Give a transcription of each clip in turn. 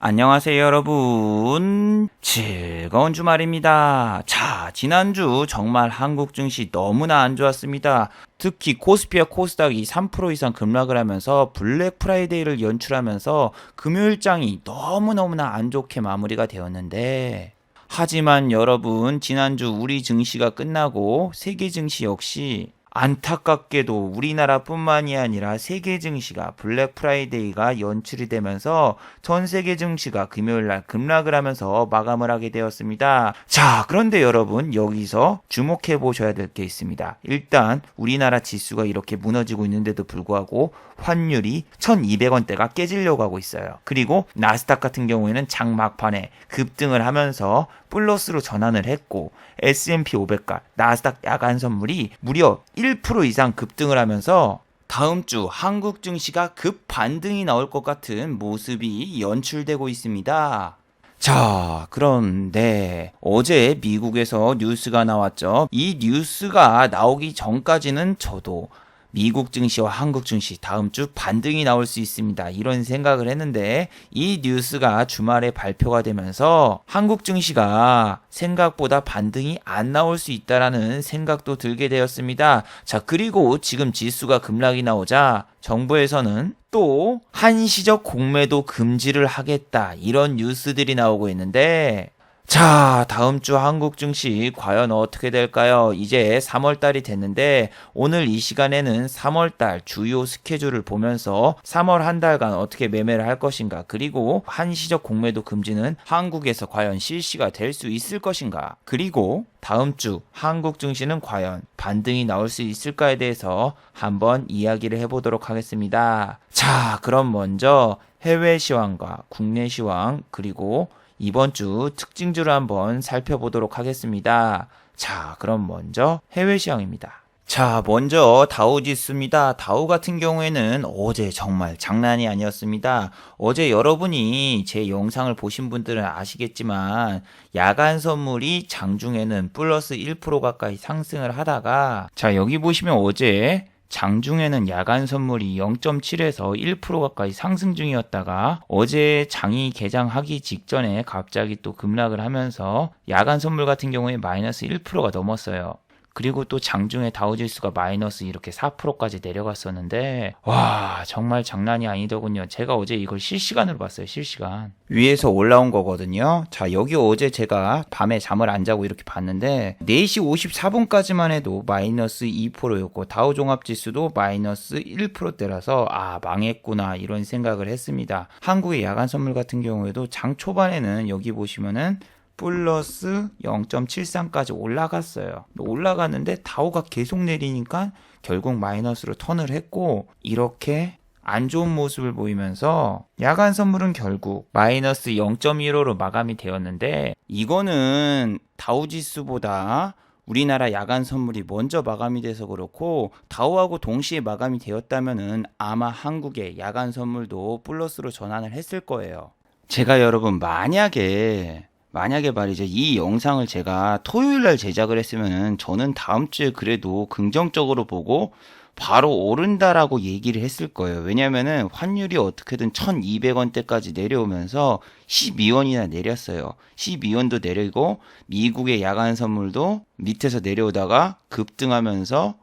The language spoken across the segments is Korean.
안녕하세요, 여러분. 즐거운 주말입니다. 자, 지난주 정말 한국 증시 너무나 안 좋았습니다. 특히 코스피와 코스닥이 3% 이상 급락을 하면서 블랙 프라이데이를 연출하면서 금요일장이 너무너무나 안 좋게 마무리가 되었는데, 하지만 여러분, 지난주 우리 증시가 끝나고 세계 증시 역시 안타깝게도 우리나라뿐만이 아니라 세계 증시가 블랙 프라이데이가 연출이 되면서 전 세계 증시가 금요일날 급락을 하면서 마감을 하게 되었습니다. 자, 그런데 여러분, 여기서 주목해 보셔야 될 게 있습니다. 일단 우리나라 지수가 이렇게 무너지고 있는데도 불구하고 환율이 1200원대가 깨지려고 하고 있어요. 그리고 나스닥 같은 경우에는 장 막판에 급등을 하면서 플러스로 전환을 했고, S&P 500과 나스닥 야간 선물이 무려 1% 이상 급등을 하면서 다음 주 한국 증시가 급 반등이 나올 것 같은 모습이 연출되고 있습니다. 자, 그런데 어제 미국에서 뉴스가 나왔죠. 이 뉴스가 나오기 전까지는 저도 미국 증시와 한국 증시 다음 주 반등이 나올 수 있습니다, 이런 생각을 했는데, 이 뉴스가 주말에 발표가 되면서 한국 증시가 생각보다 반등이 안 나올 수 있다라는 생각도 들게 되었습니다. 자, 그리고 지금 지수가 급락이 나오자 정부에서는 또 한시적 공매도 금지를 하겠다, 이런 뉴스들이 나오고 있는데, 자, 다음 주 한국 증시 과연 어떻게 될까요? 이제 3월달이 됐는데, 오늘 이 시간에는 3월달 주요 스케줄을 보면서 3월 한 달간 어떻게 매매를 할 것인가, 그리고 한시적 공매도 금지는 한국에서 과연 실시가 될 수 있을 것인가, 그리고 다음 주 한국 증시는 과연 반등이 나올 수 있을까에 대해서 한번 이야기를 해보도록 하겠습니다. 자, 그럼 먼저 해외 시황과 국내 시황, 그리고 이번 주 특징주를 한번 살펴보도록 하겠습니다. 자, 그럼 먼저 해외 시황입니다. 자, 먼저 다우지수입니다. 다우 같은 경우에는 어제 정말 장난이 아니었습니다. 어제 여러분이 제 영상을 보신 분들은 아시겠지만 야간 선물이 장중에는 플러스 1% 가까이 상승을 하다가, 자, 여기 보시면 어제 장중에는 야간 선물이 0.7에서 1% 가까이 상승 중이었다가 어제 장이 개장하기 직전에 갑자기 또 급락을 하면서 야간 선물 같은 경우에 마이너스 1%가 넘었어요. 그리고 또 장중에 다우지수가 마이너스 이렇게 4%까지 내려갔었는데, 와, 정말 장난이 아니더군요. 제가 어제 이걸 실시간으로 봤어요. 실시간 위에서 올라온 거거든요. 자, 여기 어제 제가 밤에 잠을 안 자고 이렇게 봤는데 4시 54분까지만 해도 마이너스 2%였고 다우종합지수도 마이너스 1%대라서 아, 망했구나, 이런 생각을 했습니다. 한국의 야간 선물 같은 경우에도 장 초반에는 여기 보시면은 플러스 0.73까지 올라갔어요. 올라갔는데 다우가 계속 내리니까 결국 마이너스로 턴을 했고, 이렇게 안 좋은 모습을 보이면서 야간 선물은 결국 마이너스 0.15로 마감이 되었는데, 이거는 다우지수보다 우리나라 야간 선물이 먼저 마감이 돼서 그렇고, 다우하고 동시에 마감이 되었다면은 아마 한국의 야간 선물도 플러스로 전환을 했을 거예요. 제가 여러분 만약에 말이죠, 이 영상을 제가 토요일날 제작을 했으면 저는 다음 주에 그래도 긍정적으로 보고 바로 오른다라고 얘기를 했을 거예요. 왜냐면은 환율이 어떻게든 1200원대까지 내려오면서 12원이나 내렸어요. 12원도 내리고 미국의 야간 선물도 밑에서 내려오다가 급등하면서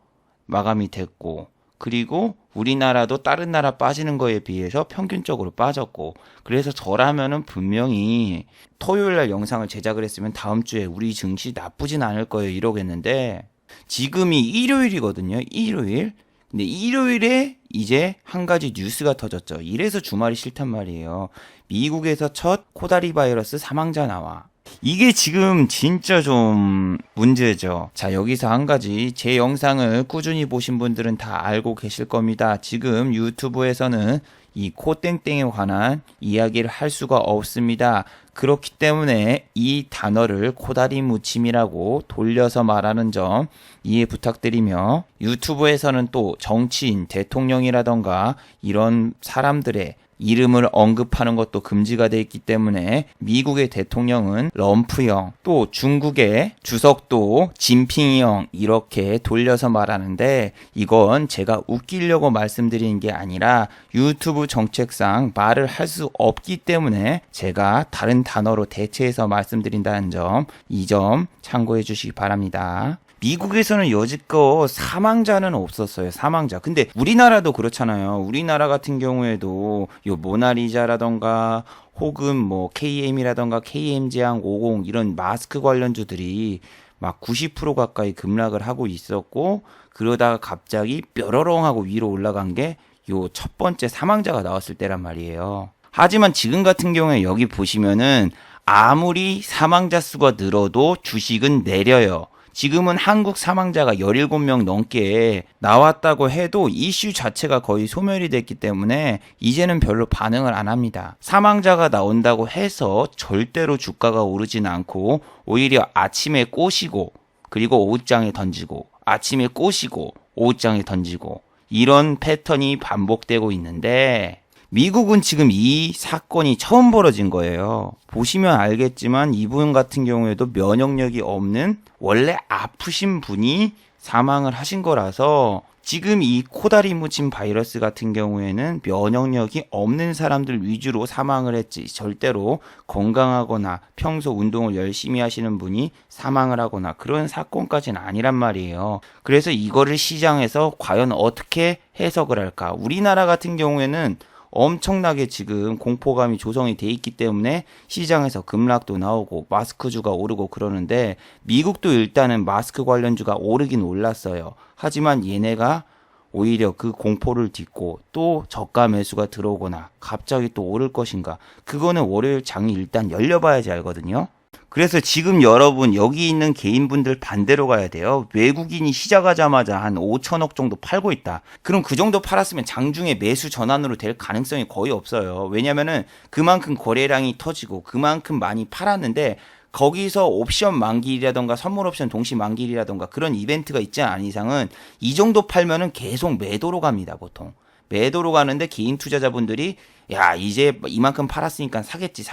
마감이 됐고, 그리고 우리나라도 다른 나라 빠지는 거에 비해서 평균적으로 빠졌고, 그래서 저라면은 분명히 토요일날 영상을 제작을 했으면 다음 주에 우리 증시 나쁘진 않을 거예요, 이러겠는데, 지금이 일요일이거든요. 일요일. 근데 일요일에 이제 한 가지 뉴스가 터졌죠. 이래서 주말이 싫단 말이에요. 미국에서 첫 코다리 바이러스 사망자 나와. 이게 지금 진짜 좀 문제죠. 자, 여기서 한 가지, 제 영상을 꾸준히 보신 분들은 다 알고 계실 겁니다. 지금 유튜브에서는 이 코땡땡에 관한 이야기를 할 수가 없습니다. 그렇기 때문에 이 단어를 코다리 무침이라고 돌려서 말하는 점 이해 부탁드리며, 유튜브에서는 또 정치인, 대통령이라던가 이런 사람들의 이름을 언급하는 것도 금지가 돼 있기 때문에 미국의 대통령은 럼프형, 또 중국의 주석도 진핑형 이렇게 돌려서 말하는데 이건 제가 웃기려고 말씀드리는 게 아니라 유튜브 정책상 말을 할 수 없기 때문에 제가 다른 단어로 대체해서 말씀드린다는 점, 이 점 참고해 주시기 바랍니다. 미국에서는 여지껏 사망자는 없었어요. 사망자. 근데 우리나라도 그렇잖아요. 우리나라 같은 경우에도 요 모나리자라던가 혹은 뭐 KM이라던가 KM제약 50 이런 마스크 관련주들이 막 90% 가까이 급락을 하고 있었고, 그러다가 갑자기 뾰로롱 하고 위로 올라간 게 요 첫 번째 사망자가 나왔을 때란 말이에요. 하지만 지금 같은 경우에 여기 보시면은 아무리 사망자 수가 늘어도 주식은 내려요. 지금은 한국 사망자가 17명 넘게 나왔다고 해도 이슈 자체가 거의 소멸이 됐기 때문에 이제는 별로 반응을 안 합니다. 사망자가 나온다고 해서 절대로 주가가 오르진 않고 오히려 아침에 꼬시고 그리고 오후장에 던지고 아침에 꼬시고 오후장에 던지고 이런 패턴이 반복되고 있는데 미국은 지금 이 사건이 처음 벌어진 거예요. 보시면 알겠지만 이분 같은 경우에도 면역력이 없는 원래 아프신 분이 사망을 하신 거라서 지금 이 코다리 묻힌 바이러스 같은 경우에는 면역력이 없는 사람들 위주로 사망을 했지 절대로 건강하거나 평소 운동을 열심히 하시는 분이 사망을 하거나 그런 사건까지는 아니란 말이에요. 그래서 이거를 시장에서 과연 어떻게 해석을 할까? 우리나라 같은 경우에는 엄청나게 지금 공포감이 조성이 돼 있기 때문에 시장에서 급락도 나오고 마스크주가 오르고 그러는데 미국도 일단은 마스크 관련주가 오르긴 올랐어요. 하지만 얘네가 오히려 그 공포를 딛고 또 저가 매수가 들어오거나 갑자기 또 오를 것인가, 그거는 월요일 장이 일단 열려봐야지 알거든요. 그래서 지금 여러분 여기 있는 개인분들 반대로 가야 돼요. 외국인이 시작하자마자 한 5천억 정도 팔고 있다. 그럼 그 정도 팔았으면 장중에 매수 전환으로 될 가능성이 거의 없어요. 왜냐면은 그만큼 거래량이 터지고 그만큼 많이 팔았는데 거기서 옵션 만기일이라던가 선물 옵션 동시 만기일이라던가 그런 이벤트가 있지 않은 이상은 이 정도 팔면은 계속 매도로 갑니다. 보통 매도로 가는데 개인 투자자분들이 야 이제 이만큼 팔았으니까 사겠지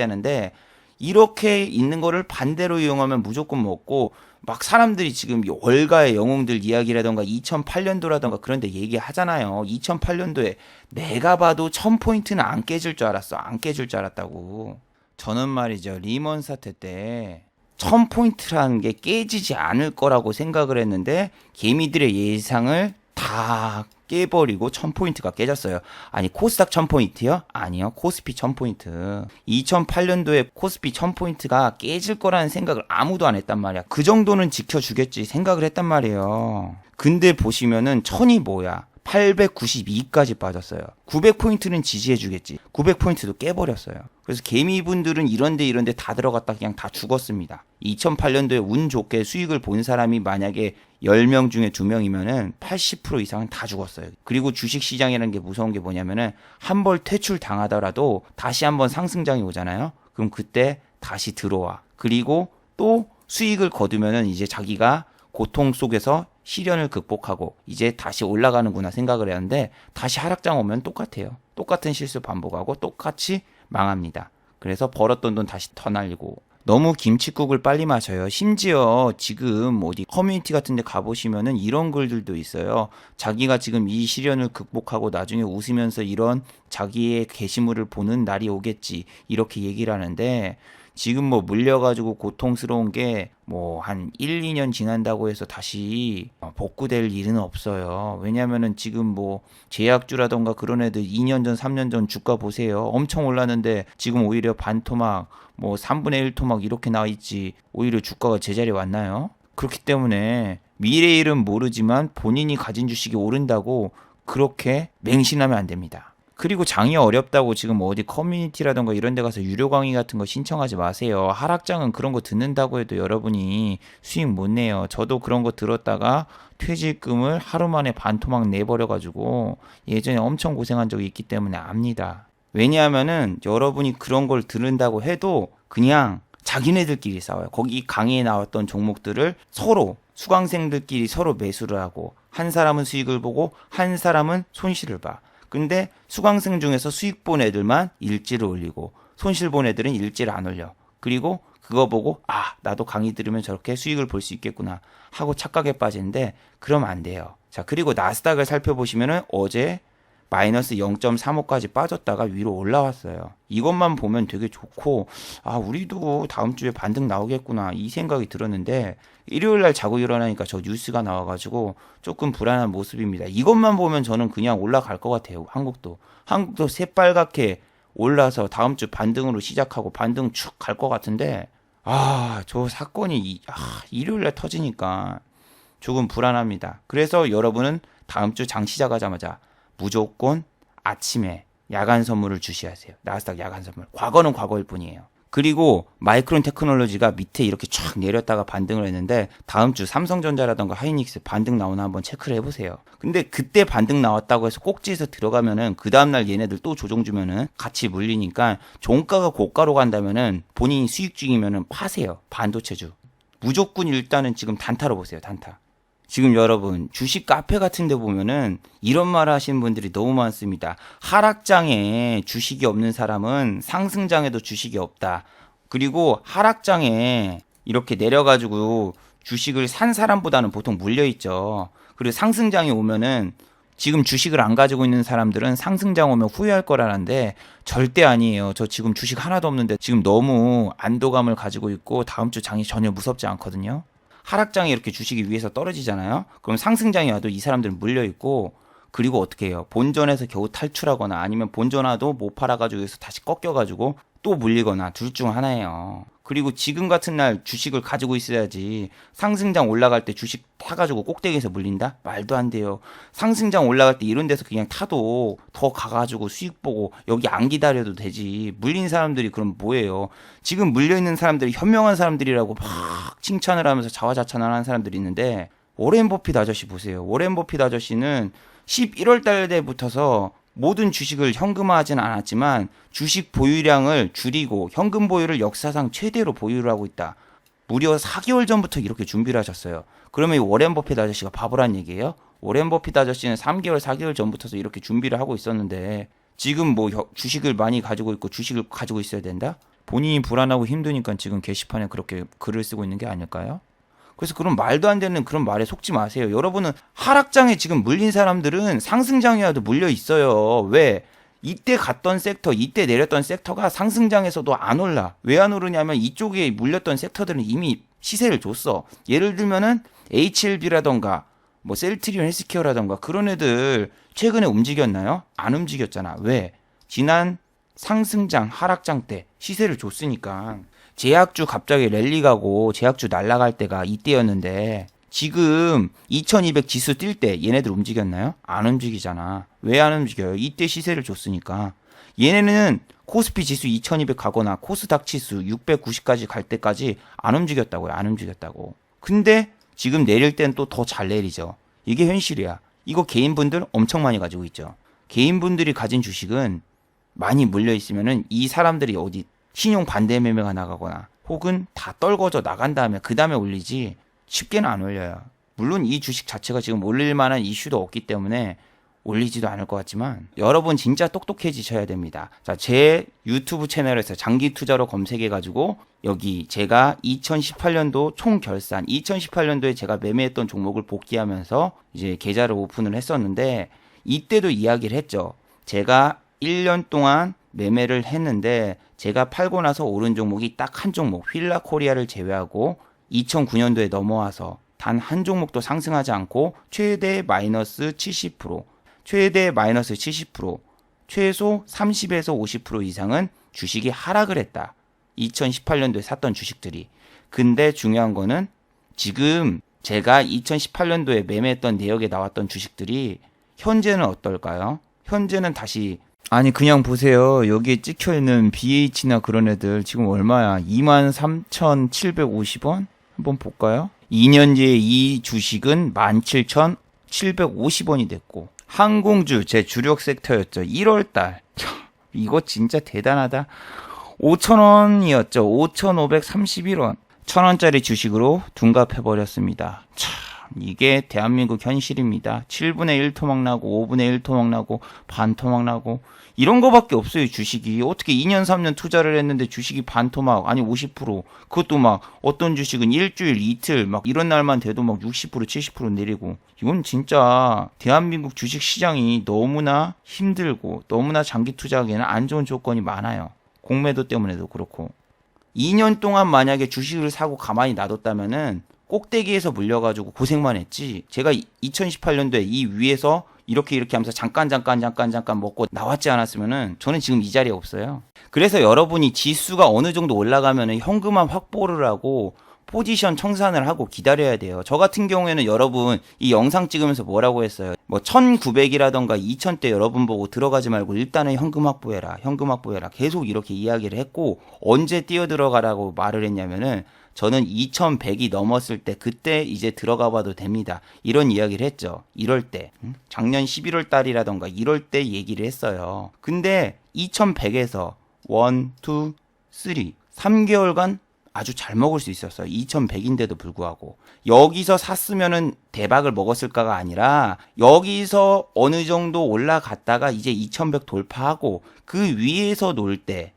하는데 이렇게 있는 거를 반대로 이용하면 무조건 먹고, 막 사람들이 지금 월가의 영웅들 이야기라던가 2008년도라던가 그런 데 얘기하잖아요. 2008년도에 내가 봐도 1000포인트는 안 깨질 줄 알았어. 안 깨질 줄 알았다고. 저는 말이죠. 리먼 사태 때 1000포인트라는 게 깨지지 않을 거라고 생각을 했는데 개미들의 예상을 다 깨버리고 1000포인트가 깨졌어요. 아니 코스닥 1000포인트요? 아니요. 코스피 1000포인트. 2008년도에 코스피 1000포인트가 깨질 거라는 생각을 아무도 안 했단 말이야. 그 정도는 지켜주겠지 생각을 했단 말이에요. 근데 보시면은 1000이 뭐야? 892까지 빠졌어요. 900포인트는 지지해주겠지. 900포인트도 깨버렸어요. 그래서 개미분들은 이런데 다 들어갔다 그냥 다 죽었습니다. 2008년도에 운 좋게 수익을 본 사람이 만약에 10명 중에 2명이면은 80% 이상은 다 죽었어요. 그리고 주식시장이라는 게 무서운 게 뭐냐면은 한 벌 퇴출 당하더라도 다시 한번 상승장이 오잖아요. 그럼 그때 다시 들어와. 그리고 또 수익을 거두면은 이제 자기가 고통 속에서 시련을 극복하고 이제 다시 올라가는구나 생각을 했는데 다시 하락장 오면 똑같아요. 똑같은 실수 반복하고 똑같이 망합니다. 그래서 벌었던 돈 다시 더 날리고 너무 김칫국을 빨리 마셔요. 심지어 지금 어디 커뮤니티 같은 데 가보시면은 이런 글들도 있어요. 자기가 지금 이 시련을 극복하고 나중에 웃으면서 이런 자기의 게시물을 보는 날이 오겠지 이렇게 얘기를 하는데 지금 뭐 물려가지고 고통스러운 게 뭐 한 1, 2년 지난다고 해서 다시 복구될 일은 없어요. 왜냐면은 지금 뭐 제약주라던가 그런 애들 2년 전, 3년 전 주가 보세요. 엄청 올랐는데 지금 오히려 반토막, 뭐 3분의 1 토막 이렇게 나와 있지. 오히려 주가가 제자리에 왔나요? 그렇기 때문에 미래의 일은 모르지만 본인이 가진 주식이 오른다고 그렇게 맹신하면 안 됩니다. 그리고 장이 어렵다고 지금 어디 커뮤니티라던가 이런 데 가서 유료 강의 같은 거 신청하지 마세요. 하락장은 그런 거 듣는다고 해도 여러분이 수익 못 내요. 저도 그런 거 들었다가 퇴직금을 하루 만에 반토막 내버려가지고 예전에 엄청 고생한 적이 있기 때문에 압니다. 왜냐하면은 여러분이 그런 걸 들은다고 해도 그냥 자기네들끼리 싸워요. 거기 강의에 나왔던 종목들을 서로 수강생들끼리 서로 매수를 하고 한 사람은 수익을 보고 한 사람은 손실을 봐. 근데 수강생 중에서 수익 본 애들만 일지를 올리고 손실 본 애들은 일지를 안 올려. 그리고 그거 보고 나도 강의 들으면 저렇게 수익을 볼 수 있겠구나 하고 착각에 빠지는데 그러면 안 돼요. 자, 그리고 나스닥을 살펴보시면은 어제 마이너스 0.35까지 빠졌다가 위로 올라왔어요. 이것만 보면 되게 좋고 우리도 다음 주에 반등 나오겠구나 이 생각이 들었는데 일요일날 자고 일어나니까 저 뉴스가 나와가지고 조금 불안한 모습입니다. 이것만 보면 저는 그냥 올라갈 것 같아요. 한국도 새빨갛게 올라서 다음 주 반등으로 시작하고 반등 축 갈 것 같은데 저 사건이 일요일날 터지니까 조금 불안합니다. 그래서 여러분은 다음 주 장 시작하자마자 무조건 아침에 야간 선물을 주시하세요. 나스닥 야간 선물. 과거는 과거일 뿐이에요. 그리고 마이크론 테크놀로지가 밑에 이렇게 쫙 내렸다가 반등을 했는데 다음 주 삼성전자라던가 하이닉스 반등 나오나 한번 체크를 해보세요. 근데 그때 반등 나왔다고 해서 꼭지에서 들어가면은 그 다음날 얘네들 또 조정 주면은 같이 물리니까 종가가 고가로 간다면은 본인이 수익 중이면은 파세요. 반도체주. 무조건 일단은 지금 단타로 보세요. 단타. 지금 여러분 주식 카페 같은 데 보면은 이런 말 하시는 분들이 너무 많습니다. 하락장에 주식이 없는 사람은 상승장에도 주식이 없다. 그리고 하락장에 이렇게 내려가지고 주식을 산 사람보다는 보통 물려있죠. 그리고 상승장이 오면은 지금 주식을 안 가지고 있는 사람들은 상승장 오면 후회할 거라는데 절대 아니에요. 저 지금 주식 하나도 없는데 지금 너무 안도감을 가지고 있고 다음 주 장이 전혀 무섭지 않거든요. 하락장에 이렇게 주식이 위에서 떨어지잖아요. 그럼 상승장이 와도 이 사람들은 물려있고 그리고 어떻게 해요? 본전에서 겨우 탈출하거나 아니면 본전 와도 못 팔아가지고 여기서 다시 꺾여가지고 또 물리거나 둘 중 하나예요. 그리고 지금 같은 날 주식을 가지고 있어야지. 상승장 올라갈 때 주식 타가지고 꼭대기에서 물린다? 말도 안 돼요. 상승장 올라갈 때 이런 데서 그냥 타도 더 가가지고 수익 보고 여기 안 기다려도 되지. 물린 사람들이 그럼 뭐예요? 지금 물려있는 사람들이 현명한 사람들이라고 막 칭찬을 하면서 자화자찬을 하는 사람들이 있는데 워렌 버핏 아저씨 보세요. 워렌 버핏 아저씨는 11월 달에 붙어서 모든 주식을 현금화하지는 않았지만 주식 보유량을 줄이고 현금 보유를 역사상 최대로 보유를 하고 있다. 무려 4개월 전부터 이렇게 준비를 하셨어요. 그러면 이 워렌 버핏 아저씨가 바보란 얘기예요? 워렌 버핏 아저씨는 3개월, 4개월 전부터 이렇게 준비를 하고 있었는데 지금 뭐 주식을 많이 가지고 있고 주식을 가지고 있어야 된다? 본인이 불안하고 힘드니까 지금 게시판에 그렇게 글을 쓰고 있는 게 아닐까요? 그래서 그런 말도 안 되는 그런 말에 속지 마세요. 여러분은 하락장에 지금 물린 사람들은 상승장이라도 물려 있어요. 왜? 이때 갔던 섹터, 이때 내렸던 섹터가 상승장에서도 안 올라. 왜 안 오르냐면 이쪽에 물렸던 섹터들은 이미 시세를 줬어. 예를 들면은 HLB라던가 뭐 셀트리온 헬스케어라던가 그런 애들 최근에 움직였나요? 안 움직였잖아. 왜? 지난 상승장, 하락장 때 시세를 줬으니까. 제약주 갑자기 랠리 가고 제약주 날아갈 때가 이때였는데 지금 2200 지수 뛸 때 얘네들 움직였나요? 안 움직이잖아. 왜 안 움직여요? 이때 시세를 줬으니까. 얘네는 코스피 지수 2200 가거나 코스닥 지수 690까지 갈 때까지 안 움직였다고요. 안 움직였다고. 근데 지금 내릴 땐 또 더 잘 내리죠. 이게 현실이야. 이거 개인분들 엄청 많이 가지고 있죠. 개인분들이 가진 주식은 많이 물려 있으면은 이 사람들이 어디 신용 반대 매매가 나가거나 혹은 다 떨궈져 나간 다음에 그 다음에 올리지 쉽게는 안 올려요. 물론 이 주식 자체가 지금 올릴 만한 이슈도 없기 때문에 올리지도 않을 것 같지만 여러분 진짜 똑똑해지셔야 됩니다. 자, 제 유튜브 채널에서 장기 투자로 검색해가지고 여기 제가 2018년도 총 결산, 2018년도에 제가 매매했던 종목을 복귀하면서 이제 계좌를 오픈을 했었는데 이때도 이야기를 했죠. 제가 1년 동안 매매를 했는데 제가 팔고 나서 오른 종목이 딱 한 종목 휠라 코리아를 제외하고 2009년도에 넘어와서 단 한 종목도 상승하지 않고 최대 마이너스 70%, 최대 마이너스 70%, 최소 30에서 50% 이상은 주식이 하락을 했다. 2018년도에 샀던 주식들이. 근데 중요한 거는 지금 제가 2018년도에 매매했던 내역에 나왔던 주식들이 현재는 어떨까요? 현재는 다시 아니 그냥 보세요. 여기에 찍혀있는 BH나 그런 애들 지금 얼마야? 23,750원? 한번 볼까요? 2년 뒤에 이 주식은 17,750원이 됐고 항공주 제 주력 섹터였죠. 1월달 이거 진짜 대단하다. 5,000원이었죠. 5,531원 1,000원짜리 주식으로 둔갑해버렸습니다. 참 이게 대한민국 현실입니다. 7분의 1 토막 나고 5분의 1 토막 나고 반 토막 나고 이런 거밖에 없어요. 주식이 어떻게 2년 3년 투자를 했는데 주식이 반 토막 아니 50% 그것도 막 어떤 주식은 일주일 이틀 막 이런 날만 돼도 막 60% 70% 내리고 이건 진짜 대한민국 주식 시장이 너무나 힘들고 너무나 장기 투자하기에는 안 좋은 조건이 많아요. 공매도 때문에도 그렇고 2년 동안 만약에 주식을 사고 가만히 놔뒀다면은 꼭대기에서 물려가지고 고생만 했지. 제가 2018년도에 이 위에서 이렇게 하면서 잠깐 먹고 나왔지 않았으면은 저는 지금 이 자리에 없어요. 그래서 여러분이 지수가 어느 정도 올라가면은 현금화 확보를 하고 포지션 청산을 하고 기다려야 돼요. 저 같은 경우에는 여러분 이 영상 찍으면서 뭐라고 했어요? 뭐 1900이라던가 2000대 여러분 보고 들어가지 말고 일단은 현금 확보해라. 계속 이렇게 이야기를 했고 언제 뛰어 들어가라고 말을 했냐면은 저는 2100이 넘었을 때 그때 이제 들어가 봐도 됩니다. 이런 이야기를 했죠. 이럴 때. 작년 11월 달이라던가 이럴 때 얘기를 했어요. 근데 2100에서 1, 2, 3, 3개월간 아주 잘 먹을 수 있었어요. 2100인데도 불구하고. 여기서 샀으면은 대박을 먹었을까가 아니라 여기서 어느 정도 올라갔다가 이제 2100 돌파하고 그 위에서 놀 때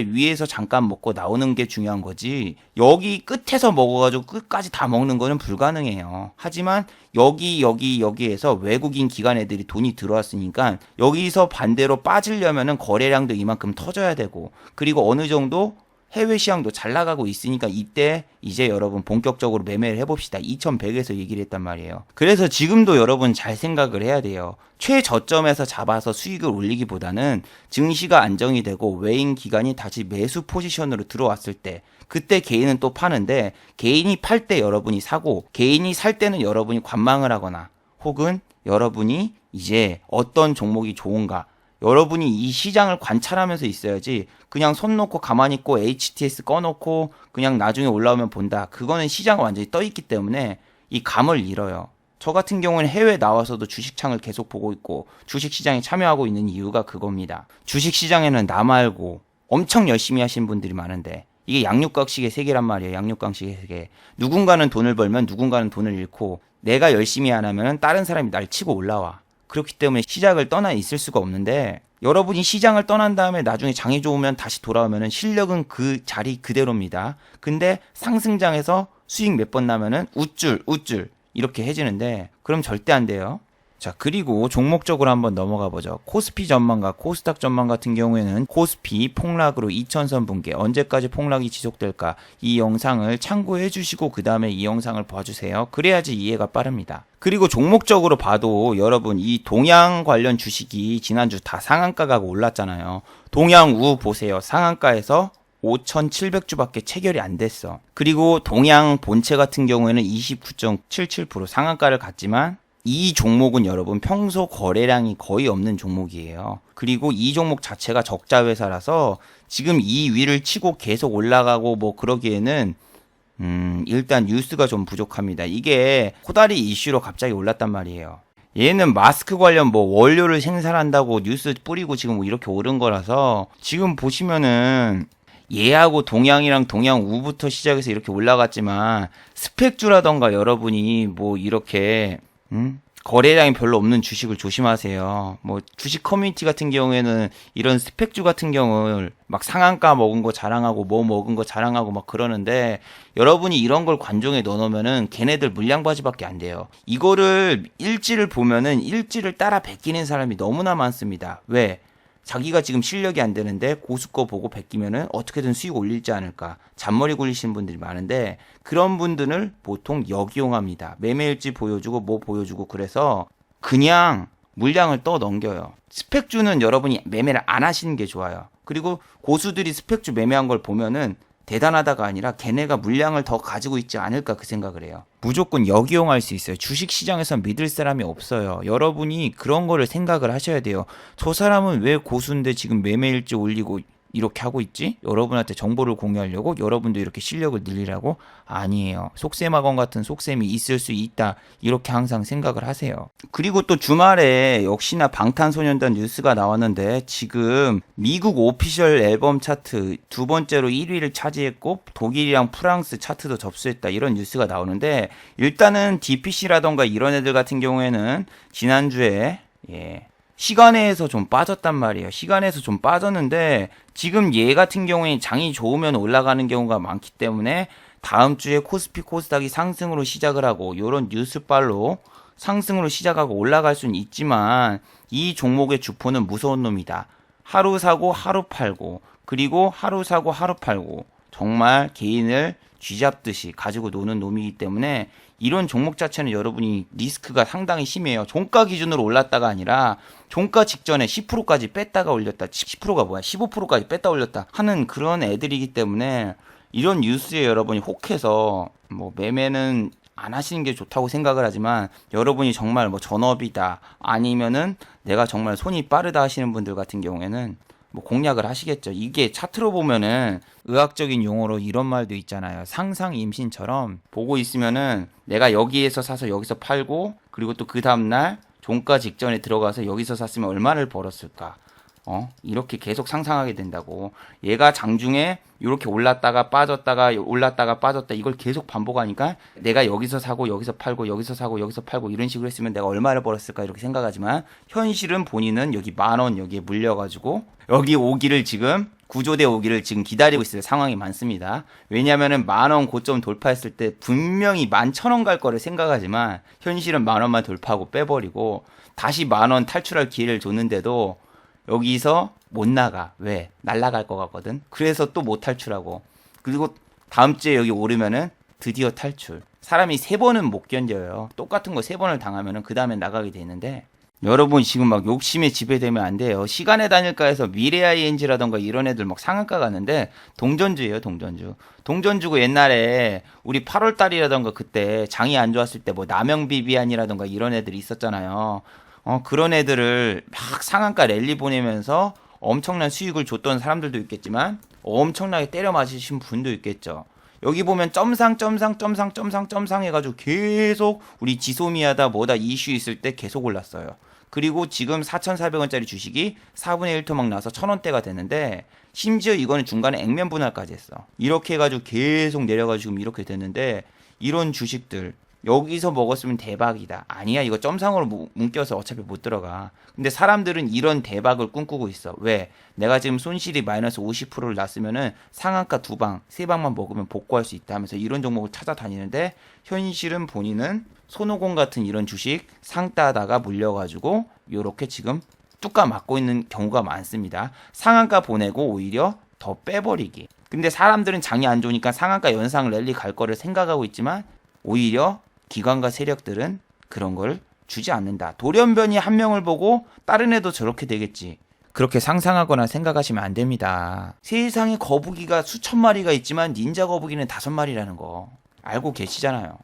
위에서 잠깐 먹고 나오는 게 중요한 거지. 여기 끝에서 먹어가지고 끝까지 다 먹는 거는 불가능해요. 하지만 여기에서 외국인 기관 애들이 돈이 들어왔으니까 여기서 반대로 빠지려면은 거래량도 이만큼 터져야 되고 그리고 어느 정도 해외 시장도 잘 나가고 있으니까 이때 이제 여러분 본격적으로 매매를 해봅시다. 2100에서 얘기를 했단 말이에요. 그래서 지금도 여러분 잘 생각을 해야 돼요. 최저점에서 잡아서 수익을 올리기보다는 증시가 안정이 되고 외인 기관이 다시 매수 포지션으로 들어왔을 때 그때 개인은 또 파는데 개인이 팔 때 여러분이 사고 개인이 살 때는 여러분이 관망을 하거나 혹은 여러분이 이제 어떤 종목이 좋은가 여러분이 이 시장을 관찰하면서 있어야지 그냥 손 놓고 가만히 있고 HTS 꺼놓고 그냥 나중에 올라오면 본다. 그거는 시장은 완전히 떠있기 때문에 이 감을 잃어요. 저 같은 경우는 해외 나와서도 주식창을 계속 보고 있고 주식시장에 참여하고 있는 이유가 그겁니다. 주식시장에는 나 말고 엄청 열심히 하신 분들이 많은데 이게 양육각식의 세계란 말이에요. 양육각식의 세계. 누군가는 돈을 벌면 누군가는 돈을 잃고 내가 열심히 안 하면 다른 사람이 날 치고 올라와. 그렇기 때문에 시작을 떠나 있을 수가 없는데 여러분이 시장을 떠난 다음에 나중에 장이 좋으면 다시 돌아오면은 실력은 그 자리 그대로입니다. 근데 상승장에서 수익 몇 번 나면은 우쭐 이렇게 해지는데 그럼 절대 안 돼요. 자, 그리고 종목적으로 한번 넘어가 보죠. 코스피 전망과 코스닥 전망 같은 경우에는 코스피 폭락으로 2000선 붕괴 언제까지 폭락이 지속될까 이 영상을 참고해 주시고 그 다음에 이 영상을 봐주세요. 그래야지 이해가 빠릅니다. 그리고 종목적으로 봐도 여러분 이 동양 관련 주식이 지난주 다 상한가가 올랐잖아요. 동양우 보세요. 상한가에서 5,700주밖에 체결이 안 됐어. 그리고 동양 본체 같은 경우에는 29.77% 상한가를 갔지만 이 종목은 여러분 평소 거래량이 거의 없는 종목이에요. 그리고 이 종목 자체가 적자 회사라서 지금 이 위를 치고 계속 올라가고 뭐 그러기에는 일단 뉴스가 좀 부족합니다. 이게 코다리 이슈로 갑자기 올랐단 말이에요. 얘는 마스크 관련 뭐 원료를 생산한다고 뉴스 뿌리고 지금 뭐 이렇게 오른 거라서 지금 보시면은 얘하고 동양이랑 동양우부터 시작해서 이렇게 올라갔지만 스펙주라던가 여러분이 뭐 이렇게 거래량이 별로 없는 주식을 조심하세요. 뭐 주식 커뮤니티 같은 경우에는 이런 스펙주 같은 경우를 막 상한가 먹은 거 자랑하고 뭐 먹은 거 자랑하고 막 그러는데 여러분이 이런 걸 관종에 넣어놓으면은 걔네들 물량바지밖에 안 돼요. 이거를 일지를 보면은 일지를 따라 베끼는 사람이 너무나 많습니다. 왜? 자기가 지금 실력이 안 되는데 고수 거 보고 베끼면은 어떻게든 수익 올릴지 않을까 잔머리 굴리시는 분들이 많은데 그런 분들을 보통 역이용합니다. 매매일지 보여주고 뭐 보여주고 그래서 그냥 물량을 떠 넘겨요. 스펙주는 여러분이 매매를 안 하시는 게 좋아요. 그리고 고수들이 스펙주 매매한 걸 보면은 대단하다가 아니라 걔네가 물량을 더 가지고 있지 않을까 그 생각을 해요. 무조건 역이용할 수 있어요. 주식시장에서 믿을 사람이 없어요. 여러분이 그런 거를 생각을 하셔야 돼요. 저 사람은 왜 고수인데 지금 매매일지 올리고 이렇게 하고 있지? 여러분한테 정보를 공유하려고? 여러분도 이렇게 실력을 늘리라고? 아니에요. 속셈학원 같은 속셈이 있을 수 있다. 이렇게 항상 생각을 하세요. 그리고 또 주말에 역시나 방탄소년단 뉴스가 나왔는데 지금 미국 오피셜 앨범 차트 두 번째로 1위를 차지했고 독일이랑 프랑스 차트도 접수했다. 이런 뉴스가 나오는데 일단은 DPC라던가 이런 애들 같은 경우에는 지난주에 시간에서 좀 빠졌단 말이에요. 시간에서 좀 빠졌는데 지금 얘 같은 경우에 장이 좋으면 올라가는 경우가 많기 때문에 다음 주에 코스피 코스닥이 상승으로 시작을 하고 이런 뉴스빨로 상승으로 시작하고 올라갈 수는 있지만 이 종목의 주포는 무서운 놈이다. 하루 사고 하루 팔고 그리고 하루 사고 하루 팔고 정말 개인을 쥐잡듯이 가지고 노는 놈이기 때문에 이런 종목 자체는 여러분이 리스크가 상당히 심해요. 종가 기준으로 올랐다가 아니라 종가 직전에 10%까지 뺐다가 올렸다. 10%가 뭐야? 15%까지 뺐다 올렸다 하는 그런 애들이기 때문에 이런 뉴스에 여러분이 혹해서 뭐 매매는 안 하시는 게 좋다고 생각을 하지만 여러분이 정말 뭐 전업이다 아니면은 내가 정말 손이 빠르다 하시는 분들 같은 경우에는 뭐 공략을 하시겠죠. 이게 차트로 보면은 의학적인 용어로 이런 말도 있잖아요. 상상 임신처럼 보고 있으면은 내가 여기에서 사서 여기서 팔고 그리고 또 그 다음날 종가 직전에 들어가서 여기서 샀으면 얼마를 벌었을까. 이렇게 계속 상상하게 된다고. 얘가 장중에 이렇게 올랐다가 빠졌다가 올랐다가 빠졌다 이걸 계속 반복하니까 내가 여기서 사고 여기서 팔고 여기서 사고 여기서 팔고 이런 식으로 했으면 내가 얼마를 벌었을까 이렇게 생각하지만 현실은 본인은 여기 10,000원 여기에 물려가지고 여기 오기를 지금 구조대 오기를 지금 기다리고 있을 상황이 많습니다. 왜냐면은 10,000원 고점 돌파했을 때 분명히 11,000원 갈 거를 생각하지만 현실은 10,000원만 돌파하고 빼버리고 다시 10,000원 탈출할 기회를 줬는데도 여기서 못 나가. 왜? 날아갈 것 같거든. 그래서 또 못 탈출하고. 그리고 다음 주에 여기 오르면은 드디어 탈출. 사람이 3번은 못 견뎌요. 똑같은 거 3번을 당하면은 그 다음에 나가게 되는데 여러분 지금 막 욕심에 지배되면 안 돼요. 시간의 단일가에서 미래 ING라던가 이런 애들 막 상한가 가는데 동전주예요, 동전주. 동전주고 옛날에 우리 8월 달이라던가 그때 장이 안 좋았을 때 뭐 남영비비안이라던가 이런 애들이 있었잖아요. 그런 애들을 막 상한가 랠리 보내면서 엄청난 수익을 줬던 사람들도 있겠지만 엄청나게 때려 맞으신 분도 있겠죠. 여기 보면 점상 해가지고 계속 우리 지소미아다 뭐다 이슈 있을 때 계속 올랐어요. 그리고 지금 4,400원짜리 주식이 4분의 1 토막 나서 1,000원대가 됐는데 심지어 이거는 중간에 액면 분할까지 했어. 이렇게 해가지고 계속 내려가지고 지금 이렇게 됐는데 이런 주식들 여기서 먹었으면 대박이다. 아니야, 이거 점상으로 묶여서 어차피 못 들어가. 근데 사람들은 이런 대박을 꿈꾸고 있어. 왜? 내가 지금 손실이 마이너스 50%를 났으면은 상한가 2방, 3방만 먹으면 복구할 수 있다 하면서 이런 종목을 찾아다니는데 현실은 본인은 손오공 같은 이런 주식 상 따다가 물려가지고 요렇게 지금 뚜까 맞고 있는 경우가 많습니다. 상한가 보내고 오히려 더 빼버리기. 근데 사람들은 장이 안 좋으니까 상한가 연상 랠리 갈 거를 생각하고 있지만 오히려 기관과 세력들은 그런 걸 주지 않는다. 돌연변이 한 명을 보고 다른 애도 저렇게 되겠지. 그렇게 상상하거나 생각하시면 안 됩니다. 세상에 거북이가 수천 마리가 있지만 닌자 거북이는 5마리라는 거 알고 계시잖아요.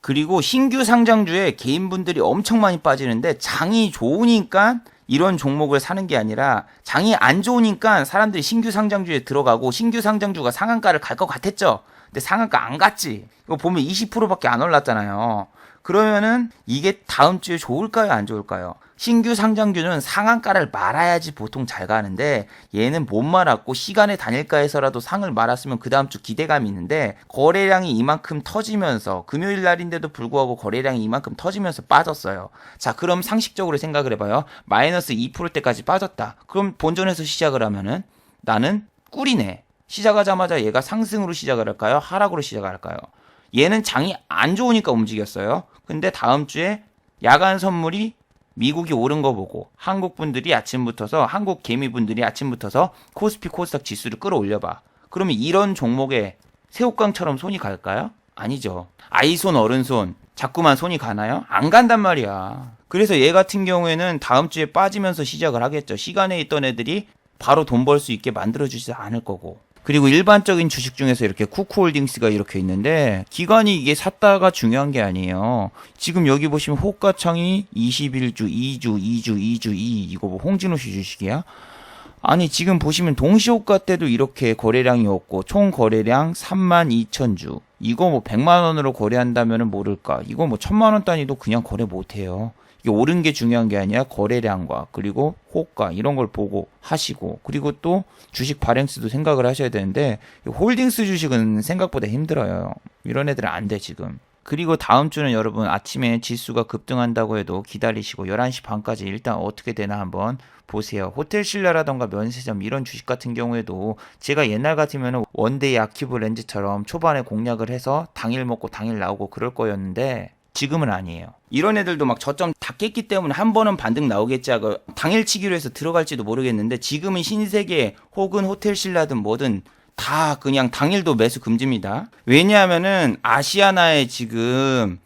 그리고 신규 상장주에 개인분들이 엄청 많이 빠지는데 장이 좋으니까 이런 종목을 사는 게 아니라 장이 안 좋으니까 사람들이 신규 상장주에 들어가고 신규 상장주가 상한가를 갈 것 같았죠. 근데 상한가 안 갔지. 이거 보면 20%밖에 안 올랐잖아요. 그러면은 이게 다음 주에 좋을까요? 안 좋을까요? 신규 상장주는 상한가를 말아야지 보통 잘 가는데 얘는 못 말았고 시간의 단일가에서라도 상을 말았으면 그 다음 주 기대감이 있는데 거래량이 이만큼 터지면서 금요일 날인데도 불구하고 거래량이 이만큼 터지면서 빠졌어요. 자, 그럼 상식적으로 생각을 해봐요. 마이너스 2%대까지 빠졌다. 그럼 본전에서 시작을 하면은 나는 꿀이네. 시작하자마자 얘가 상승으로 시작을 할까요? 하락으로 시작을 할까요? 얘는 장이 안 좋으니까 움직였어요. 근데 다음 주에 야간 선물이 미국이 오른 거 보고 한국 개미분들이 아침부터서 코스피 코스닥 지수를 끌어올려봐. 그러면 이런 종목에 새우깡처럼 손이 갈까요? 아니죠. 아이손 어른손 자꾸만 손이 가나요? 안 간단 말이야. 그래서 얘 같은 경우에는 다음 주에 빠지면서 시작을 하겠죠. 시간에 있던 애들이 바로 돈 벌 수 있게 만들어주지 않을 거고. 그리고 일반적인 주식 중에서 이렇게 쿠쿠홀딩스가 이렇게 있는데 기관이 이게 샀다가 중요한 게 아니에요. 지금 여기 보시면 호가창이 21주, 2주, 2주, 2주, 2 이거 뭐 홍진호 씨 주식이야? 아니 지금 보시면 동시호가 때도 이렇게 거래량이었고 총 거래량 32,000주. 이거 뭐 100만 원으로 거래한다면은 모를까. 이거 뭐 1000만 원 단위도 그냥 거래 못 해요. 이게 오른 게 중요한 게 아니라 거래량과 그리고 호가 이런 걸 보고 하시고, 그리고 또 주식 발행수도 생각을 하셔야 되는데 홀딩스 주식은 생각보다 힘들어요. 이런 애들은 안 돼 지금. 그리고 다음 주는 여러분 아침에 지수가 급등한다고 해도 기다리시고 11시 반까지 일단 어떻게 되나 한번 보세요. 호텔신라라던가 면세점 이런 주식 같은 경우에도 제가 옛날 같으면 원데이 아키브 렌즈처럼 초반에 공략을 해서 당일 먹고 당일 나오고 그럴 거였는데 지금은 아니에요. 이런 애들도 막 저점 다 깼기 때문에 한 번은 반등 나오겠지 하고 당일치기로 해서 들어갈지도 모르겠는데, 지금은 신세계 혹은 호텔신라든 뭐든 다 그냥 당일도 매수 금지입니다. 왜냐하면은 아시아나에 지금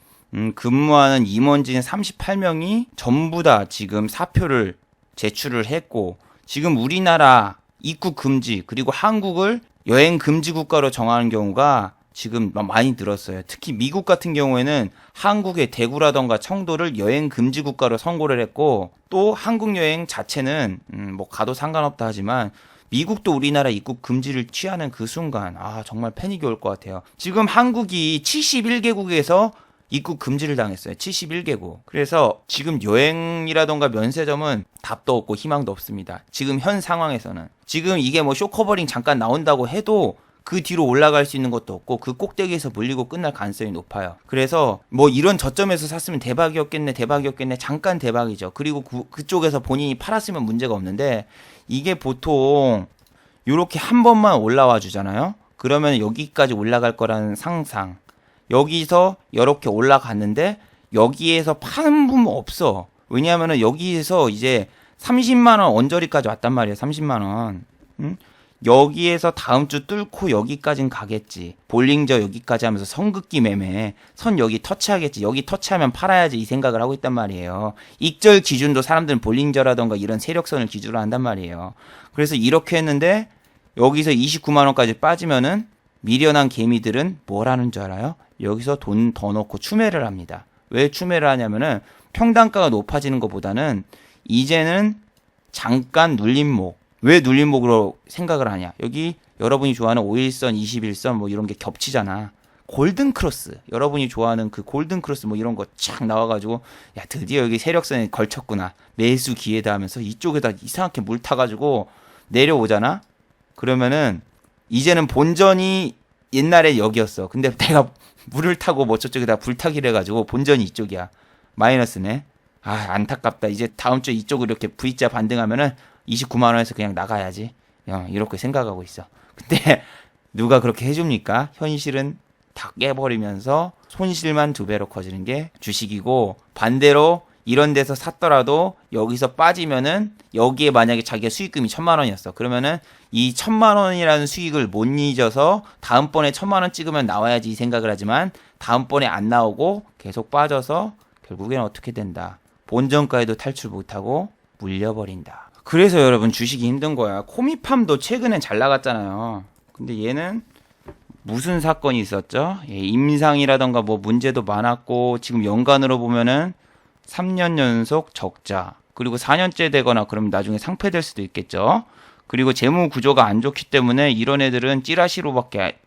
근무하는 임원진 38명이 전부 다 지금 사표를 제출을 했고, 지금 우리나라 입국 금지 그리고 한국을 여행 금지 국가로 정하는 경우가 지금 많이 늘었어요. 특히 미국 같은 경우에는 한국의 대구라던가 청도를 여행 금지 국가로 선고를 했고, 또 한국 여행 자체는 뭐 가도 상관없다 하지만 미국도 우리나라 입국 금지를 취하는 그 순간 정말 패닉이 올 것 같아요. 지금 한국이 71개국에서 입국 금지를 당했어요. 71개국. 그래서 지금 여행이라던가 면세점은 답도 없고 희망도 없습니다. 지금 현 상황에서는. 지금 이게 뭐 쇼커버링 잠깐 나온다고 해도 그 뒤로 올라갈 수 있는 것도 없고 그 꼭대기에서 물리고 끝날 가능성이 높아요. 그래서 뭐 이런 저점에서 샀으면 대박이었겠네 잠깐 대박이죠. 그리고 그쪽에서 본인이 팔았으면 문제가 없는데, 이게 보통 요렇게 한 번만 올라와 주잖아요. 그러면 여기까지 올라갈 거라는 상상. 여기서 이렇게 올라갔는데 여기에서 파는 분 없어. 왜냐하면은 여기에서 이제 30만 원 언저리까지 왔단 말이에요. 30만 원. 응? 여기에서 다음 주 뚫고 여기까진 가겠지. 볼링저 여기까지 하면서 선긋기 매매. 선 여기 터치하겠지. 여기 터치하면 팔아야지 이 생각을 하고 있단 말이에요. 익절 기준도 사람들은 볼링저라던가 이런 세력선을 기준으로 한단 말이에요. 그래서 이렇게 했는데 여기서 29만 원까지 빠지면은 미련한 개미들은 뭘 하는 줄 알아요? 여기서 돈 더 넣고 추매를 합니다. 왜 추매를 하냐면은 평단가가 높아지는 것보다는 이제는 잠깐 눌림목. 왜 눌림목으로 생각을 하냐? 여기 여러분이 좋아하는 5일선, 21선 뭐 이런 게 겹치잖아. 골든 크로스. 여러분이 좋아하는 그 골든 크로스 뭐 이런 거 착 나와가지고 야 드디어 여기 세력선에 걸쳤구나. 매수 기회다 하면서 이쪽에다 이상하게 물 타가지고 내려오잖아. 그러면은 이제는 본전이 옛날에 여기였어. 근데 내가 물을 타고 뭐 저쪽에다 불타기를 해가지고 본전이 이쪽이야. 마이너스네. 안타깝다. 이제 다음 주에 이쪽으로 이렇게 V자 반등하면은 29만 원에서 그냥 나가야지. 이렇게 생각하고 있어. 근데 누가 그렇게 해줍니까? 현실은 다 깨버리면서 손실만 2배로 커지는 게 주식이고, 반대로 이런 데서 샀더라도 여기서 빠지면은 여기에 만약에 자기가 수익금이 1000만 원이었어. 그러면은 이 1000만 원이라는 수익을 못 잊어서 다음번에 1000만 원 찍으면 나와야지 이 생각을 하지만 다음번에 안 나오고 계속 빠져서 결국에는 어떻게 된다. 본전가에도 탈출 못하고 물려버린다. 그래서 여러분 주식이 힘든 거야. 코미팜도 최근에 잘 나갔잖아요. 근데 얘는 무슨 사건이 있었죠? 임상이라던가 뭐 문제도 많았고, 지금 연간으로 보면은 3년 연속 적자, 그리고 4년째 되거나 그러면 나중에 상폐될 수도 있겠죠. 그리고 재무 구조가 안 좋기 때문에 이런 애들은 찌라시로밖에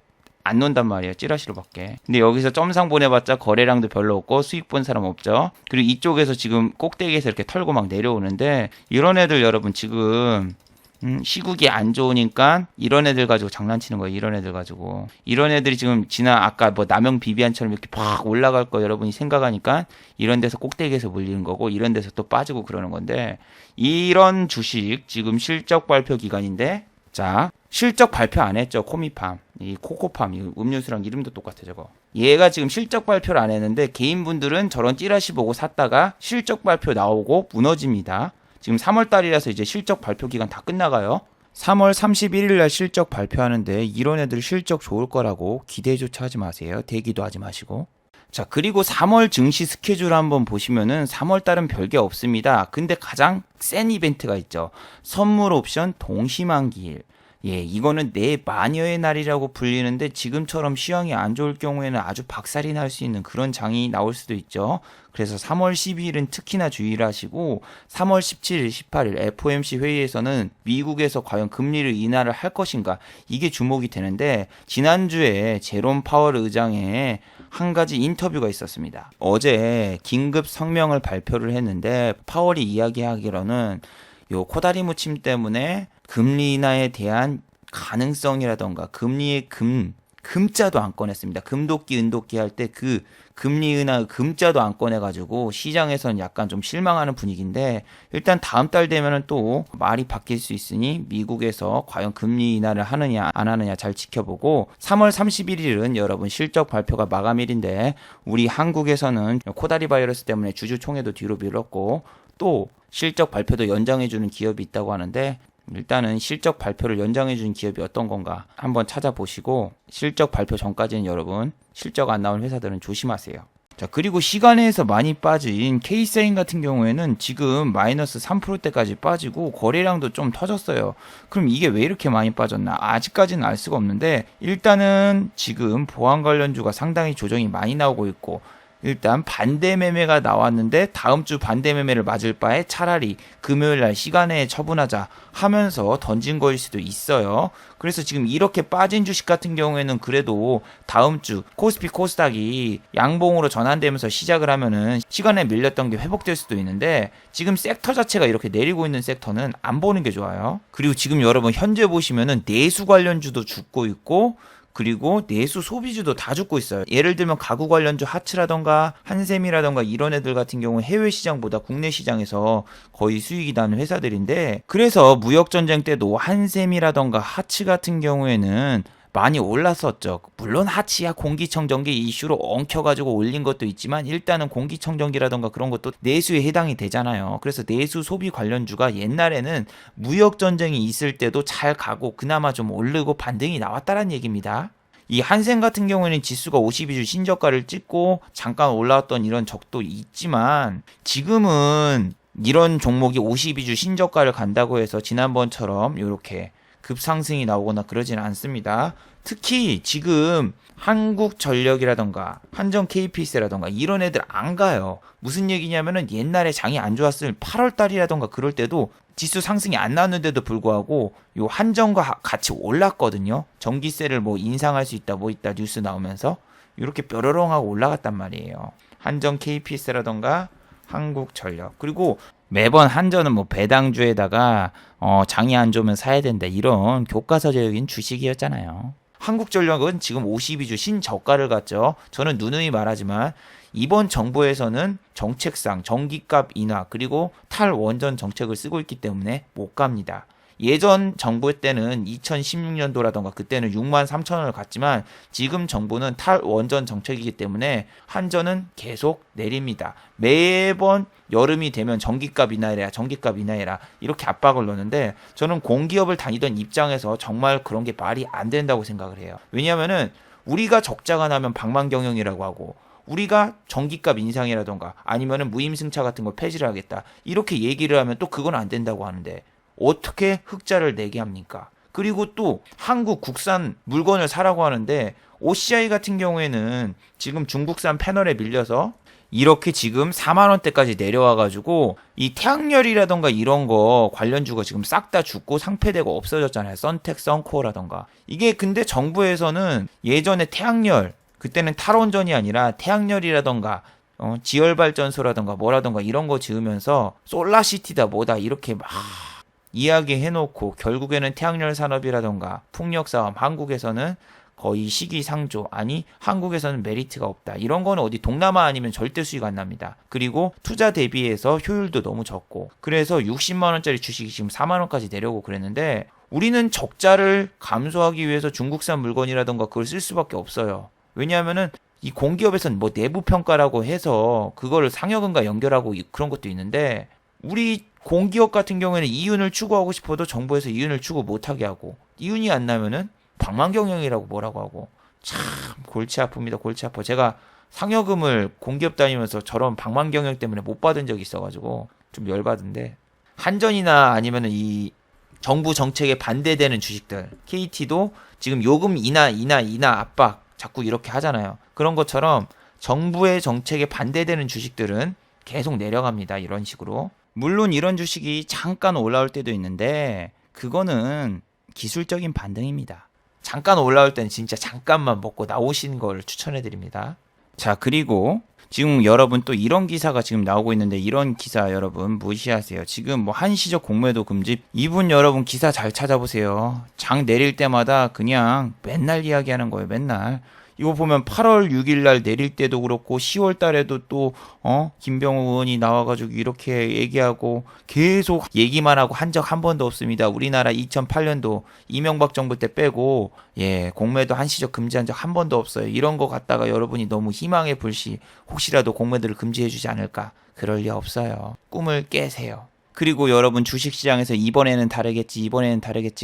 안 논단 말이에요. 찌라시로밖에. 근데 여기서 점상 보내봤자 거래량도 별로 없고 수익 본 사람 없죠. 그리고 이쪽에서 지금 꼭대기에서 이렇게 털고 막 내려오는데, 이런 애들 여러분 지금 시국이 안 좋으니까 이런 애들 가지고 장난치는 거예요. 이런 애들 가지고. 이런 애들이 지금 아까 뭐 남영 비비안처럼 이렇게 팍 올라갈 거 여러분이 생각하니까 이런 데서 꼭대기에서 물리는 거고, 이런 데서 또 빠지고 그러는 건데, 이런 주식 지금 실적 발표 기간인데, 자, 실적 발표 안 했죠. 코미팜, 이 코코팜, 이 음료수랑 이름도 똑같아 저거. 얘가 지금 실적 발표를 안 했는데 개인분들은 저런 찌라시 보고 샀다가 실적 발표 나오고 무너집니다. 지금 3월달이라서 이제 실적 발표 기간 다 끝나가요. 3월 31일 날 실적 발표하는데 이런 애들 실적 좋을 거라고 기대조차 하지 마세요. 대기도 하지 마시고. 자, 그리고 3월 증시 스케줄 한번 보시면은 3월달은 별게 없습니다. 근데 가장 센 이벤트가 있죠. 선물 옵션 동시만기일. 예, 이거는 내 마녀의 날이라고 불리는데 지금처럼 시황이 안 좋을 경우에는 아주 박살이 날 수 있는 그런 장이 나올 수도 있죠. 그래서 3월 12일은 특히나 주의를 하시고 3월 17일, 18일 FOMC 회의에서는 미국에서 과연 금리를 인하를 할 것인가 이게 주목이 되는데 지난주에 제롬 파월 의장의 한 가지 인터뷰가 있었습니다. 어제 긴급 성명을 발표를 했는데 파월이 이야기하기로는 요 코다리 무침 때문에 금리 인하에 대한 가능성이라던가 금리의 금자도 안 꺼냈습니다. 금도끼 은도끼 할 때 그 금리 인하 금자도 안 꺼내가지고 시장에서는 약간 좀 실망하는 분위기인데 일단 다음 달 되면은 또 말이 바뀔 수 있으니 미국에서 과연 금리 인하를 하느냐 안 하느냐 잘 지켜보고 3월 31일은 여러분 실적 발표가 마감일인데 우리 한국에서는 코다리 바이러스 때문에 주주총회도 뒤로 미뤘고 또 실적 발표도 연장해주는 기업이 있다고 하는데 일단은 실적 발표를 연장해주는 기업이 어떤 건가 한번 찾아보시고 실적 발표 전까지는 여러분 실적 안 나온 회사들은 조심하세요. 자, 그리고 시간에서 많이 빠진 K사인 같은 경우에는 지금 마이너스 3%대까지 빠지고 거래량도 좀 터졌어요. 그럼 이게 왜 이렇게 많이 빠졌나? 아직까지는 알 수가 없는데 일단은 지금 보안 관련주가 상당히 조정이 많이 나오고 있고 일단 반대 매매가 나왔는데 다음 주 반대 매매를 맞을 바에 차라리 금요일 날 시간에 처분하자 하면서 던진 거일 수도 있어요. 그래서 지금 이렇게 빠진 주식 같은 경우에는 그래도 다음 주 코스피 코스닥이 양봉으로 전환되면서 시작을 하면은 시간에 밀렸던 게 회복될 수도 있는데 지금 섹터 자체가 이렇게 내리고 있는 섹터는 안 보는 게 좋아요. 그리고 지금 여러분 현재 보시면은 내수 관련주도 죽고 있고 그리고 내수 소비주도 다 죽고 있어요. 예를 들면 가구 관련주 하츠라던가 한샘이라던가 이런 애들 같은 경우 해외 시장보다 국내 시장에서 거의 수익이 나는 회사들인데 그래서 무역전쟁 때도 한샘이라던가 하츠 같은 경우에는 많이 올랐었죠. 물론 하치야 공기청정기 이슈로 엉켜가지고 올린 것도 있지만 일단은 공기청정기라던가 그런 것도 내수에 해당이 되잖아요. 그래서 내수 소비 관련주가 옛날에는 무역전쟁이 있을 때도 잘 가고 그나마 좀 오르고 반등이 나왔다는 얘기입니다. 이 한샘 같은 경우에는 지수가 52주 신저가를 찍고 잠깐 올라왔던 이런 적도 있지만 지금은 이런 종목이 52주 신저가를 간다고 해서 지난번처럼 이렇게 급상승이 나오거나 그러지는 않습니다. 특히 지금 한국전력이라던가 한전 KPS라던가 이런 애들 안 가요. 무슨 얘기냐면은 옛날에 장이 안 좋았을 8월 달이라던가 그럴 때도 지수 상승이 안 나왔는데도 불구하고 요 한전과 같이 올랐거든요. 전기세를 뭐 인상할 수 있다 뭐 있다 뉴스 나오면서 이렇게 뾰로롱하고 올라갔단 말이에요. 한전 KPS라던가 한국전력 그리고 매번 한전은 뭐 배당주에다가 장이 안 좋으면 사야 된다 이런 교과서적인 주식이었잖아요. 한국전력은 지금 52주 신저가를 갔죠. 저는 누누이 말하지만 이번 정부에서는 정책상 전기값 인하 그리고 탈원전 정책을 쓰고 있기 때문에 못 갑니다. 예전 정부 때는 2016년도라던가 그때는 6만 3천 원을 갔지만 지금 정부는 탈원전 정책이기 때문에 한전은 계속 내립니다. 매번 여름이 되면 전기값 인하해라 이렇게 압박을 넣는데 저는 공기업을 다니던 입장에서 정말 그런 게 말이 안 된다고 생각을 해요. 왜냐하면은 우리가 적자가 나면 방만경영이라고 하고 우리가 전기값 인상이라던가 아니면은 무임승차 같은 거 폐지를 하겠다 이렇게 얘기를 하면 또 그건 안 된다고 하는데 어떻게 흑자를 내게 합니까? 그리고 또 한국 국산 물건을 사라고 하는데 OCI 같은 경우에는 지금 중국산 패널에 밀려서 이렇게 지금 4만 원대까지 내려와가지고 이 태양열이라던가 이런 거 관련주가 지금 싹 다 죽고 상폐되고 없어졌잖아요. 썬텍, 썬코어라던가 이게 근데 정부에서는 예전에 태양열 그때는 탈원전이 아니라 태양열이라던가 지열발전소라던가 뭐라던가 이런 거 지으면서 솔라시티다 뭐다 이렇게 막 이야기해놓고 결국에는 태양열 산업이라던가 풍력사업 한국에서는 거의 시기상조 아니 한국에서는 메리트가 없다. 이런 거는 어디 동남아 아니면 절대 수익 안 납니다. 그리고 투자 대비해서 효율도 너무 적고 그래서 60만 원짜리 주식이 지금 4만 원까지 내려오고 그랬는데 우리는 적자를 감소하기 위해서 중국산 물건이라던가 그걸 쓸 수밖에 없어요. 왜냐하면은 이 공기업에서는 뭐 내부 평가라고 해서 그거를 상여금과 연결하고 그런 것도 있는데 우리 공기업 같은 경우에는 이윤을 추구하고 싶어도 정부에서 이윤을 추구 못하게 하고 이윤이 안 나면은 방만경영이라고 뭐라고 하고 참 골치 아픕니다. 골치 아파. 제가 상여금을 공기업 다니면서 저런 방만경영 때문에 못 받은 적이 있어가지고 좀 열받은데 한전이나 아니면은 이 정부 정책에 반대되는 주식들. KT도 지금 요금 인하 압박 자꾸 이렇게 하잖아요. 그런 것처럼 정부의 정책에 반대되는 주식들은 계속 내려갑니다. 이런 식으로. 물론 이런 주식이 잠깐 올라올 때도 있는데 그거는 기술적인 반등입니다. 잠깐 올라올 때는 진짜 잠깐만 먹고 나오시는 걸 추천해 드립니다. 자, 그리고 지금 여러분 또 이런 기사가 지금 나오고 있는데 이런 기사 여러분 무시하세요. 지금 뭐 한시적 공매도 금지. 이분 여러분 기사 잘 찾아보세요. 장 내릴 때마다 그냥 맨날 이야기하는 거예요. 맨날. 이거 보면 8월 6일 날 내릴 때도 그렇고 10월 달에도 또 김병호 의원이 나와가지고 이렇게 얘기하고 계속 얘기만 하고 한 적 한 번도 없습니다. 우리나라 2008년도 이명박 정부 때 빼고 공매도 한시적 금지한 적 한 번도 없어요. 이런 거 갖다가 여러분이 너무 희망의 불씨 혹시라도 공매도를 금지해주지 않을까. 그럴 리 없어요. 꿈을 깨세요. 그리고 여러분 주식시장에서 이번에는 다르겠지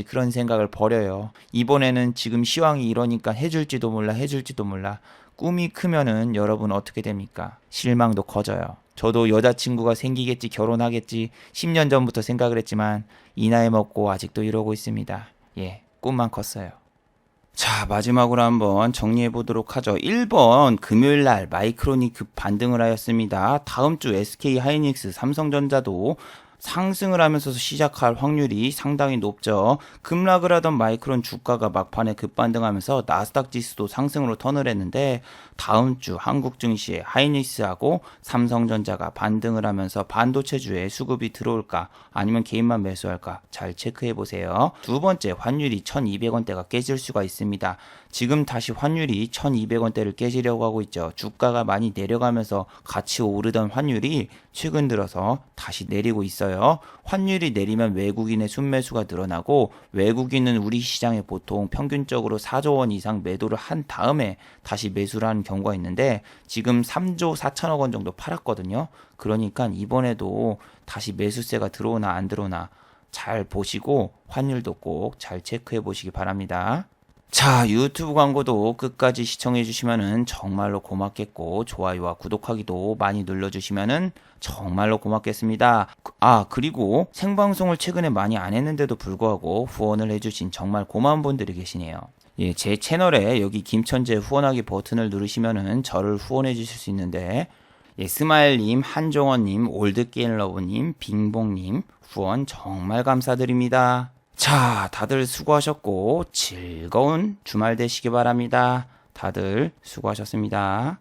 그런 생각을 버려요. 이번에는 지금 시황이 이러니까 해줄지도 몰라. 꿈이 크면은 여러분 어떻게 됩니까? 실망도 커져요. 저도 여자친구가 생기겠지 결혼하겠지 10년 전부터 생각을 했지만 이 나이 먹고 아직도 이러고 있습니다. 꿈만 컸어요. 자, 마지막으로 한번 정리해 보도록 하죠. 1번 금요일 날 마이크론이 급 반등을 하였습니다. 다음 주 SK 하이닉스, 삼성전자도 상승을 하면서 시작할 확률이 상당히 높죠. 급락을 하던 마이크론 주가가 막판에 급반등하면서 나스닥 지수도 상승으로 턴을 했는데 다음 주 한국 증시에 하이닉스하고 삼성전자가 반등을 하면서 반도체주에 수급이 들어올까 아니면 개인만 매수할까 잘 체크해 보세요. 두 번째, 환율이 1200원대가 깨질 수가 있습니다. 지금 다시 환율이 1200원대를 깨지려고 하고 있죠. 주가가 많이 내려가면서 같이 오르던 환율이 최근 들어서 다시 내리고 있어요. 환율이 내리면 외국인의 순매수가 늘어나고 외국인은 우리 시장에 보통 평균적으로 4조 원 이상 매도를 한 다음에 다시 매수를 하는 경우가 있는데 지금 3조 4천억 원 정도 팔았거든요. 그러니까 이번에도 다시 매수세가 들어오나 안 들어오나 잘 보시고 환율도 꼭 잘 체크해 보시기 바랍니다. 자, 유튜브 광고도 끝까지 시청해 주시면은 정말로 고맙겠고 좋아요와 구독하기도 많이 눌러주시면은 정말로 고맙겠습니다. 그리고 생방송을 최근에 많이 안 했는데도 불구하고 후원을 해주신 정말 고마운 분들이 계시네요. 제 채널에 여기 김천재 후원하기 버튼을 누르시면은 저를 후원해 주실 수 있는데 스마일님, 한종원님, 올드게임러브님, 빙봉님 후원 정말 감사드립니다. 자, 다들 수고하셨고 즐거운 주말 되시기 바랍니다. 다들 수고하셨습니다.